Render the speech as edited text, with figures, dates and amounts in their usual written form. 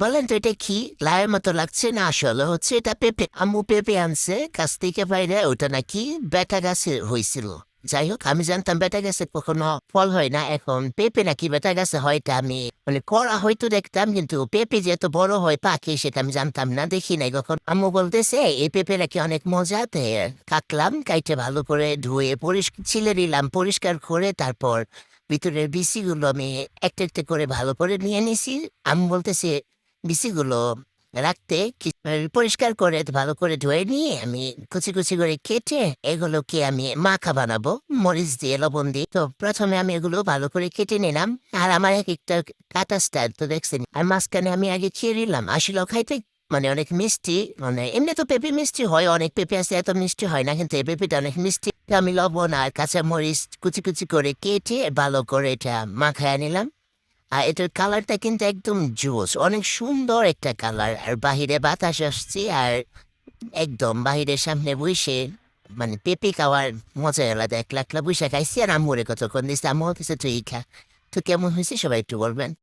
বলেন তো এটা কি? লায়ের মতো লাগছে না আসলে হচ্ছে এটা পেঁপে। আম্মু পেঁপে আনছে গাছ থেকে বাইরে, ওটা নাকি বেটা গাছে হয়েছিল। যাই হোক আমি জানতাম বেটা গাছে কখনো ফল হয় না, এখন পেঁপে নাকি বেটা গাছে হয় এটা আমি মানে করা হয়তো দেখতাম, কিন্তু পেঁপে যে এত বড় হয় পাকে সেটা আমি জানতাম না, দেখি নাই কখন। আম্মু বলতেছে এই পেঁপে নাকি অনেক মজা, কাটলাম, কাইটে ভালো করে ধুয়ে ছিলে নিলাম পরিষ্কার করে, তারপর ভিতরের বিচিগুলো আমি একটা একটা করে ভালো করে নিয়ে নিছি। আমি বলতেছি বিচিগুলো রাখতে পরিষ্কার করে ভালো করে ধুয়ে নিয়ে আমি কুচি কুচি করে কেটে এগুলোকে আমি মাখা বানাবো মরিচ দিয়ে লবণ দিয়ে। তো প্রথমে আমি এগুলো ভালো করে কেটে নিলাম, আর আমার এক একটা কাটা স্টাইল তো দেখছেন। আর মাঝখানে আমি আগে খেয়ে নিলাম, আসলে খাইতে মানে অনেক মিষ্টি, মানে এমনি তো পেঁপে মিষ্টি হয়, অনেক পেঁপে আছে এত মিষ্টি হয় না, কিন্তু এই পেঁপেটা অনেক মিষ্টি। তো আমি লবণ আর কাঁচা মরিচ কুচি কুচি করে কেটে ভালো করে এটা মাখায় নিলাম। আর এটার কালারটা কিন্তু একদম জোস, অনেক সুন্দর একটা কালার, আর বাহিরে বাতাস আসছে, আর একদম বাহিরের সামনে বসে মানে পেঁপে খাওয়ার মজা আলাদা। একলা একলা বসে খাইছি, আর আম্মুরে কতক্ষণ দিচ্ছে, আম্মু হতেছে তুই খা। তো কেমন হয়েছে সবাই একটু বলবেন।